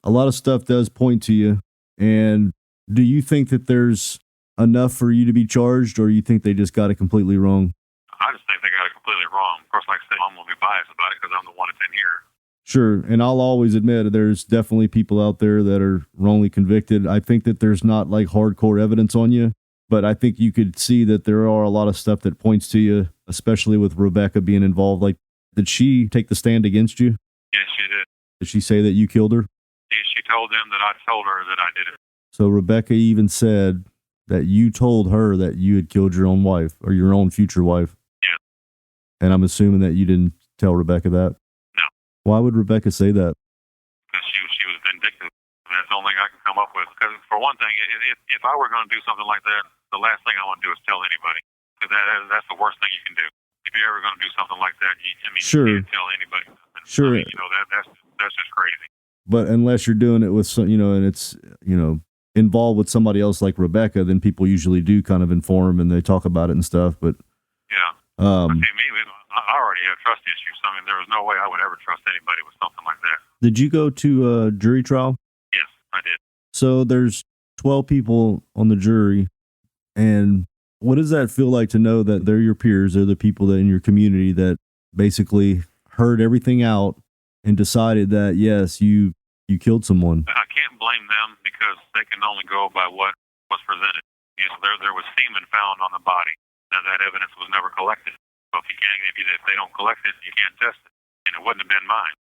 A lot of stuff does point to you. And do you think that there's enough for you to be charged, or you think they just got it completely wrong? I just think they got it completely wrong. Of course, like I said, I'm going to be biased about it because I'm the one that's in here. Sure, and I'll always admit there's definitely people out there that are wrongly convicted. I think that there's not like hardcore evidence on you, but I think you could see that there are a lot of stuff that points to you, especially with Rebecca being involved. Like, did she take the stand against you? Yes, she did. Did she say that you killed her? She told them that I told her that I did it. So Rebecca even said that you told her that you had killed your own wife or your own future wife? Yeah. And I'm assuming that you didn't tell Rebecca that? No. Why would Rebecca say that? Because she was vindictive. That's the only thing I can come up with. Because for one thing, if I were going to do something like that, the last thing I want to do is tell anybody. Because that's the worst thing you can do. If you're ever going to do something like that, sure. You can't tell anybody. Sure. That's just crazy. But unless you're doing it with some, and it's, involved with somebody else like Rebecca, then people usually do kind of inform and they talk about it and stuff. But yeah, I already have trust issues. I mean, there was no way I would ever trust anybody with something like that. Did you go to a jury trial? Yes, I did. So there's 12 people on the jury, and what does that feel like to know that they're your peers, they're the people that in your community that basically heard everything out and decided that, yes, you killed someone? I can't blame them because they can only go by what was presented. There was semen found on the body. that evidence was never collected. So if they don't collect it, you can't test it. And it wouldn't have been mine.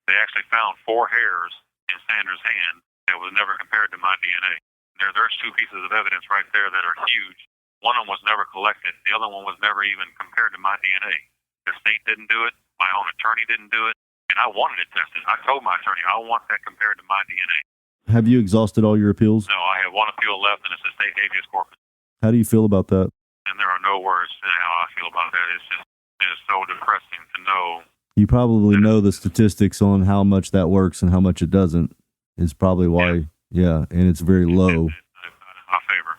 They actually found 4 hairs in Sandra's hand that was never compared to my DNA. There's 2 pieces of evidence right there that are huge. One of them was never collected. The other one was never even compared to my DNA. The state didn't do it. My own attorney didn't do it. And I wanted it tested. I told my attorney, I want that compared to my DNA. Have you exhausted all your appeals? No, I have one appeal left, and it's a state habeas corpus. How do you feel about that? And there are no words to how I feel about that. It is so depressing to know. You probably know the statistics on how much that works and how much it doesn't. Is probably why, and it's very low. It's not in my favor.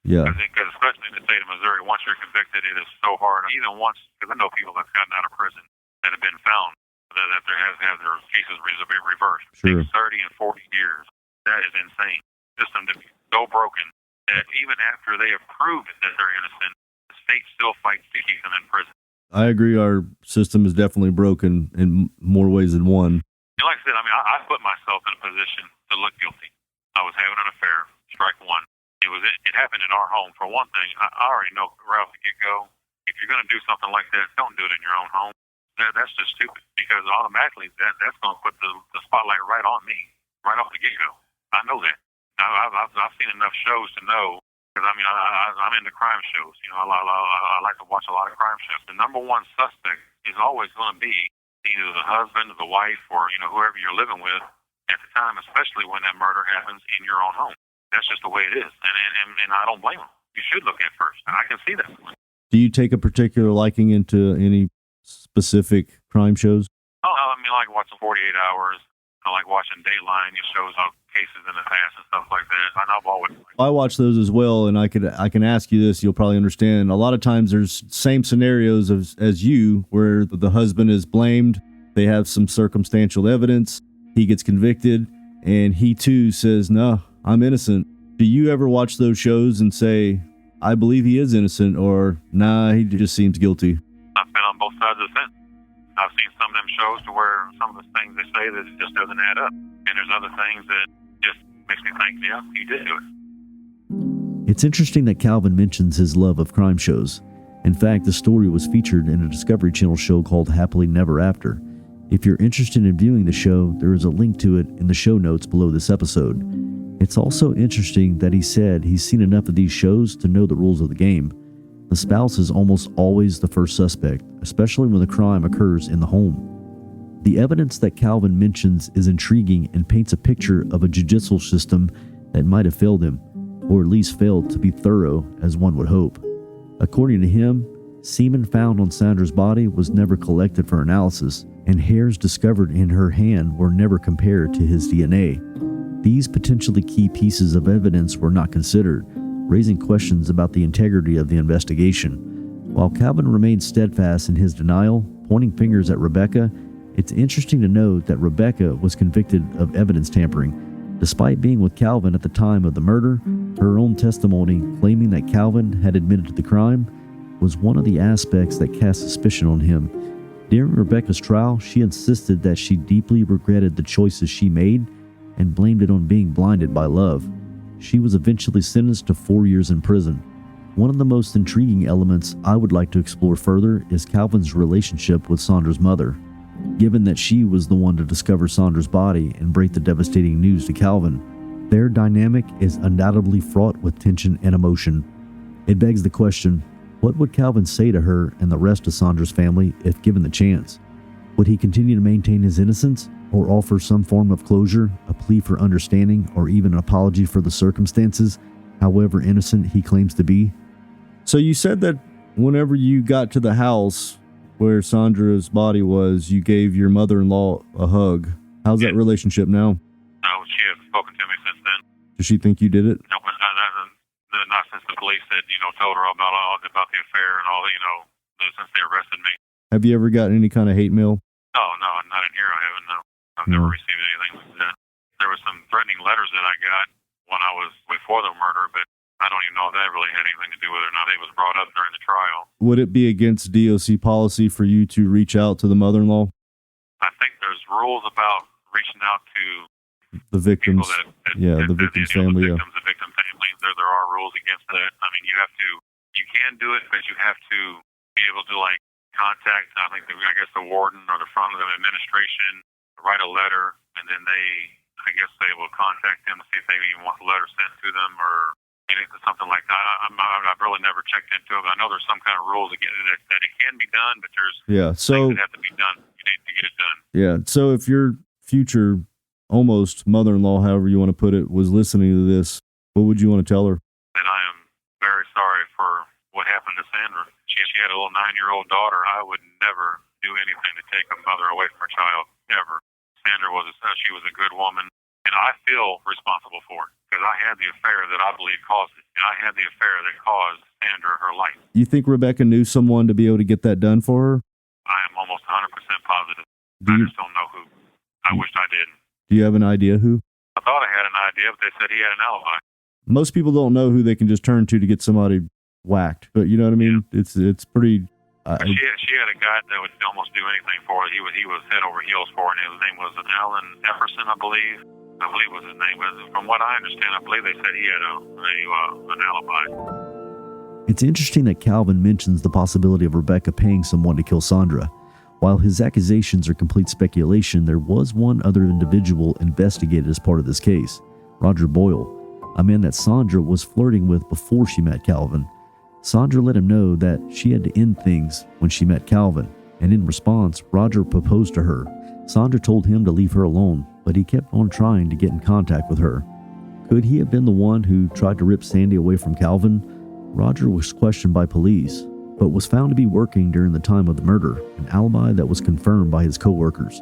Yeah. Because especially in the state of Missouri, once you're convicted, it is so hard. Even once, because I know people that's gotten out of prison that have been found that there have their cases reversed. Sure. 30 and 40 years. That is insane. System to be so broken that even after they have proved that they're innocent, the state still fights to keep them in prison. I agree. Our system is definitely broken in more ways than one. And like I said, I put myself in a position to look guilty. I was having an affair. Strike one. It happened in our home. For one thing, I already know right off the get-go, if you're going to do something like that, don't do it in your own home. That's just stupid, because automatically that's going to put the spotlight right on me, right off the get-go. I know that. I've seen enough shows to know, because I'm into crime shows. I like to watch a lot of crime shows. The number one suspect is always going to be either the husband or the wife or whoever you're living with at the time, especially when that murder happens in your own home. That's just the way it is, and I don't blame them. You should look at first, and I can see that. Do you take a particular liking into any specific crime shows? Oh, I like watching 48 Hours. I like watching Dateline. It shows how cases in the past and stuff like that. I've always liked. I watch those as well, and I can ask you this. You'll probably understand. A lot of times there's same scenarios as you, where the husband is blamed. They have some circumstantial evidence. He gets convicted, and he too says, "No, I'm innocent." Do you ever watch those shows and say, "I believe he is innocent," or "Nah, he just seems guilty"? I've been on both sides of the fence. I've seen some of them shows to where some of the things they say that it just doesn't add up. And there's other things that just makes me think, yeah, he did do it. It's interesting that Calvin mentions his love of crime shows. In fact, the story was featured in a Discovery Channel show called Happily Never After. If you're interested in viewing the show, there is a link to it in the show notes below this episode. It's also interesting that he said he's seen enough of these shows to know the rules of the game. The spouse is almost always the first suspect, especially when the crime occurs in the home. The evidence that Calvin mentions is intriguing and paints a picture of a judicial system that might have failed him, or at least failed to be thorough as one would hope. According to him, semen found on Sandra's body was never collected for analysis, and hairs discovered in her hand were never compared to his DNA. These potentially key pieces of evidence were not considered, raising questions about the integrity of the investigation. While Calvin remained steadfast in his denial, pointing fingers at Rebecca, it's interesting to note that Rebecca was convicted of evidence tampering. Despite being with Calvin at the time of the murder, her own testimony claiming that Calvin had admitted to the crime was one of the aspects that cast suspicion on him. During Rebecca's trial, she insisted that she deeply regretted the choices she made and blamed it on being blinded by love. She was eventually sentenced to 4 years in prison. One of the most intriguing elements I would like to explore further is Calvin's relationship with Sandra's mother. Given that she was the one to discover Sandra's body and break the devastating news to Calvin, their dynamic is undoubtedly fraught with tension and emotion. It begs the question, what would Calvin say to her and the rest of Sandra's family if given the chance? Would he continue to maintain his innocence, or offer some form of closure, a plea for understanding, or even an apology for the circumstances, however innocent he claims to be? So you said that whenever you got to the house where Sandra's body was, you gave your mother-in-law a hug. How's that relationship now? No, she has spoken to me since then. Does she think you did it? No, not since the police had, told her about the affair and all, since they arrested me. Have you ever gotten any kind of hate mail? Oh, no, not in here. I haven't, no. I've never received anything like that. There was some threatening letters that I got when I was before the murder, but I don't even know if that really had anything to do with it or not. It was brought up during the trial. Would it be against DOC policy for you to reach out to the mother-in-law? I think there's rules about reaching out to the victims. The victim's family. The victim family. There are rules against that. I mean, you have to You can do it, but you have to be able to like contact, I guess the warden or the front of the administration, write a letter, and then I guess they will contact them to see if they even want the letter sent to them or anything, something like that. I've really never checked into it, but I know there's some kind of rules that it can be done, but there's things that have to be done. You need to get it done. Yeah. So if your future almost mother-in-law, however you want to put it, was listening to this, what would you want to tell her? And I am very sorry for what happened to Sandra. She had a little 9-year-old daughter. I would never do anything to take a mother away from her child, ever. Sandra she was a good woman, and I feel responsible for it because I had the affair that I believe caused it. And I had the affair that caused Sandra her life. You think Rebecca knew someone to be able to get that done for her? I am almost 100% positive. I just don't know who. I wish I didn't. Do you have an idea who? I thought I had an idea, but they said he had an alibi. Most people don't know who they can just turn to get somebody whacked, but you know what I mean? Yeah. It's pretty... She had a guy that would almost do anything for her. He was head over heels for her, and his name was Alan Epperson, I believe. I believe was his name. But from what I understand, I believe they said he had an alibi. It's interesting that Calvin mentions the possibility of Rebecca paying someone to kill Sandra. While his accusations are complete speculation, there was one other individual investigated as part of this case, Roger Boyle, a man that Sandra was flirting with before she met Calvin. Sandra let him know that she had to end things when she met Calvin, and in response, Roger proposed to her. Sandra told him to leave her alone, but he kept on trying to get in contact with her. Could he have been the one who tried to rip Sandy away from Calvin? Roger was questioned by police, but was found to be working during the time of the murder, an alibi that was confirmed by his co-workers.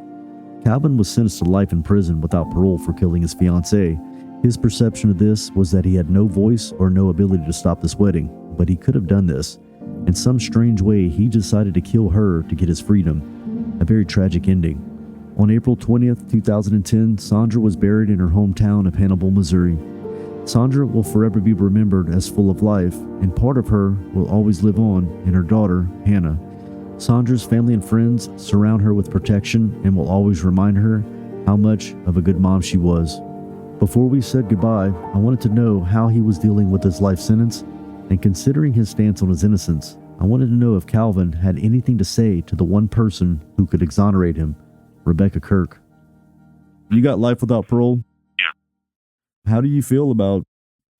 Calvin was sentenced to life in prison without parole for killing his fiancée. His perception of this was that he had no voice or no ability to stop this wedding, but he could have done this. In some strange way, he decided to kill her to get his freedom. A very tragic ending. On April 20th, 2010, Sandra was buried in her hometown of Hannibal, Missouri. Sandra will forever be remembered as full of life, and part of her will always live on in her daughter, Hannah. Sandra's family and friends surround her with protection and will always remind her how much of a good mom she was. Before we said goodbye, I wanted to know how he was dealing with his life sentence, and considering his stance on his innocence, I wanted to know if Calvin had anything to say to the one person who could exonerate him, Rebecca Kirk. You got life without parole? Yeah. How do you feel about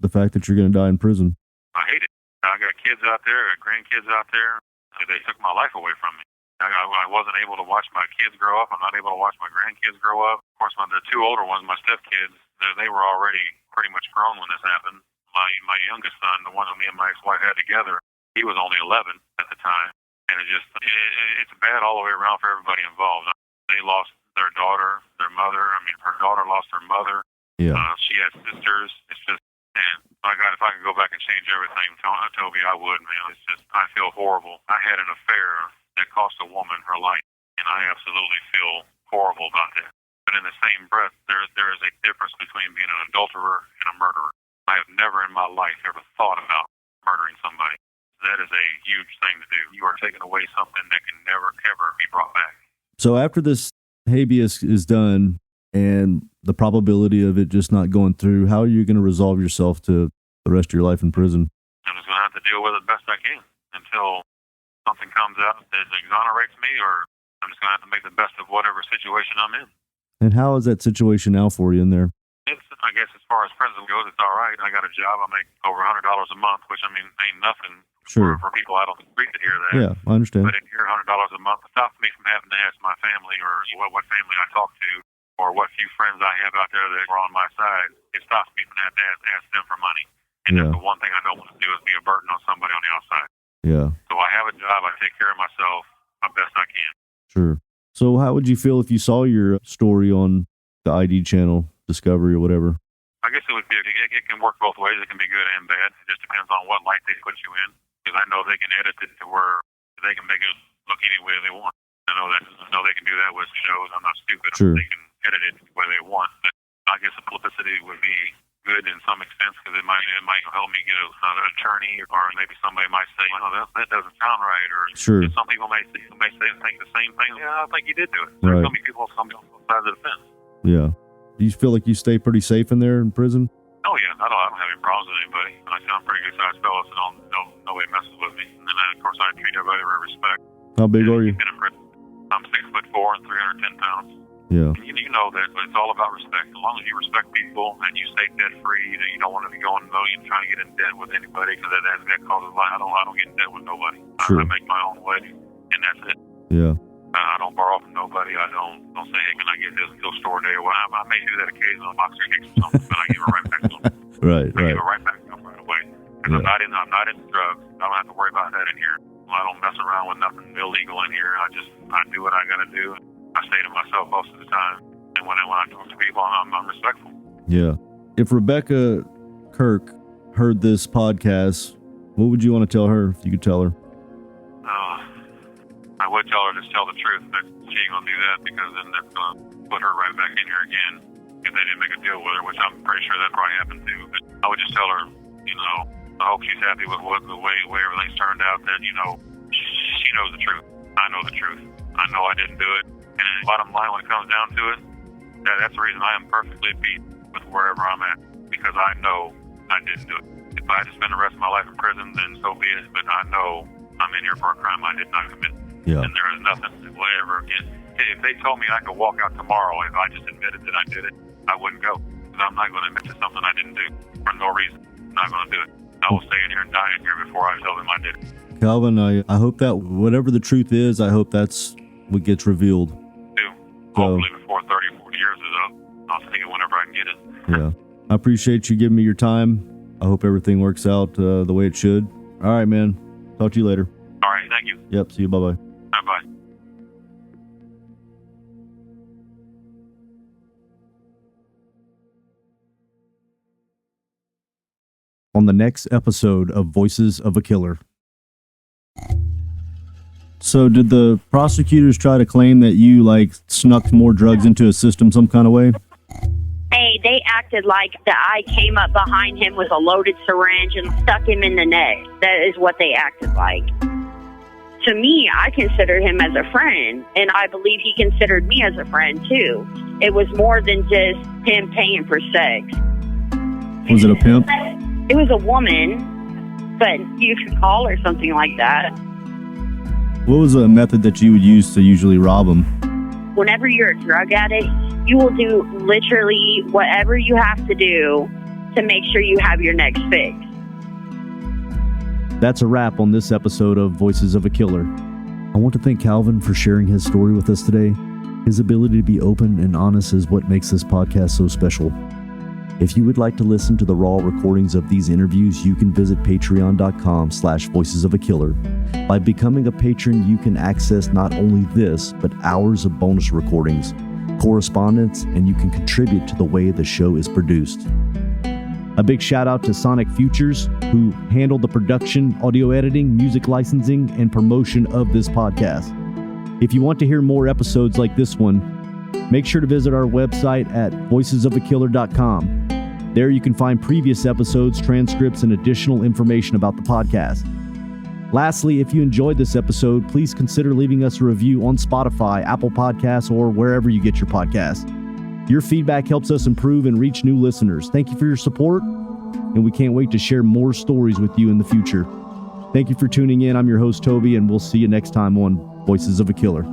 the fact that you're going to die in prison? I hate it. I got kids out there, I got grandkids out there. They took my life away from me. I wasn't able to watch my kids grow up. I'm not able to watch my grandkids grow up. Of course, the two older ones, my stepkids, they were already pretty much grown when this happened. My youngest son, the one that me and my ex-wife had together, he was only 11 at the time. And it's bad all the way around for everybody involved. They lost their daughter, their mother. I mean, her daughter lost her mother. Yeah. She had sisters. It's just, man, my God, if I could go back and change everything, Toby, I would, man. It's just, I feel horrible. I had an affair that cost a woman her life, and I absolutely feel horrible about that. But in the same breath, there is a difference between being an adulterer and a murderer. I have never in my life ever thought about murdering somebody. That is a huge thing to do. You are taking away something that can never, ever be brought back. So after this habeas is done and the probability of it just not going through, how are you going to resolve yourself to the rest of your life in prison? I'm just going to have to deal with it best I can until something comes out that exonerates me, or I'm just going to have to make the best of whatever situation I'm in. And how is that situation now for you in there? I guess as far as prison goes, it's all right. I got a job. I make over $100 a month, which, I mean, ain't nothing for people out on the street to hear that. Yeah, I understand. But if you're $100 a month, it stops me from having to ask my family or what family I talk to or what few friends I have out there that are on my side. It stops me from having to ask them for money. And that's the one thing I don't want to do is be a burden on somebody on the outside. Yeah. So I have a job. I take care of myself the best I can. Sure. So how would you feel if you saw your story on the ID channel, Discovery or whatever? I guess it would be. It can work both ways. It can be good and bad. It just depends on what light they put you in. Because I know they can edit it to where they can make it look any way they want. I know they can do that with shows. I'm not stupid. Sure. They can edit it the way they want. But I guess the publicity would be good in some extent because it might help me get an attorney, or maybe somebody might say, that doesn't sound right, or sure. Some people may think the same thing. Yeah, I think you did do it. Right. There's going to be people on both sides of the fence. Yeah. Do you feel like you stay pretty safe in there in prison? Oh yeah, I don't have any problems with anybody. I'm pretty good sized fellow, so nobody messes course, I treat everybody with respect. How big are you? I'm 6'4" and 310 pounds. Yeah. You know that it's all about respect. As long as you respect people and you stay debt free, you don't want to be going million trying to get in debt with anybody, because that causes a lot. I don't get in debt with nobody. Sure. I make my own way, and that's it. Yeah. I don't borrow from nobody. I don't say, hey, can I get this until store day or whatever. I may do that occasionally on Boxer Hicks or something, but I give it right back to them. Right. I give it right back to them right away. Because I'm not into drugs. I don't have to worry about that in here. I don't mess around with nothing illegal in here. I do what I got to do. I stay to myself most of the time. And when I talk to people, I'm respectful. Yeah. If Rebecca Kirk heard this podcast, what would you want to tell her if you could tell her? I would tell her to tell the truth, but she ain't going to do that, because then that's going to put her right back in here again if they didn't make a deal with her, which I'm pretty sure that probably happened too. But I would just tell her, I hope she's happy with the way everything's turned out, that, she knows the truth. I know the truth. I know I didn't do it. And bottom line, when it comes down to it, that's the reason I am perfectly at peace with wherever I'm at, because I know I didn't do it. If I had to spend the rest of my life in prison, then so be it. But I know I'm in here for a crime I did not commit. Yeah. And there is nothing that will ever get. If they told me I could walk out tomorrow, if I just admitted that I did it, I wouldn't go. Because I'm not going to admit to something I didn't do for no reason. I'm not going to do it. I will stay in here and die in here before I tell them I did it. Calvin, I hope that whatever the truth is, I hope that's what gets revealed. Hopefully before 30 or 40 years is up. I'll take it whenever I can get it. Yeah. I appreciate you giving me your time. I hope everything works out the way it should. All right, man. Talk to you later. All right. Thank you. Yep. See you. Bye-bye. Bye-bye. On the next episode of Voices of a Killer. So did the prosecutors try to claim that you snuck more drugs into a system some kind of way? Hey, they acted like that I came up behind him with a loaded syringe and stuck him in the neck. That is what they acted like. To me, I consider him as a friend, and I believe he considered me as a friend too. It was more than just him paying for sex. Was it a pimp? It was a woman, but you could call her something like that. What was a method that you would use to usually rob them? Whenever you're a drug addict, you will do literally whatever you have to do to make sure you have your next fix. That's a wrap on this episode of Voices of a Killer. I want to thank Calvin for sharing his story with us today. His ability to be open and honest is what makes this podcast so special. If you would like to listen to the raw recordings of these interviews, you can visit patreon.com/voicesofakiller. By becoming a patron, you can access not only this, but hours of bonus recordings, correspondence, and you can contribute to the way the show is produced. A big shout out to Sonic Futures, who handled the production, audio editing, music licensing, and promotion of this podcast. If you want to hear more episodes like this one, make sure to visit our website at voicesofakiller.com. There you can find previous episodes, transcripts, and additional information about the podcast. Lastly, if you enjoyed this episode, please consider leaving us a review on Spotify, Apple Podcasts, or wherever you get your podcasts. Your feedback helps us improve and reach new listeners. Thank you for your support, and we can't wait to share more stories with you in the future. Thank you for tuning in. I'm your host, Toby, and we'll see you next time on Voices of a Killer.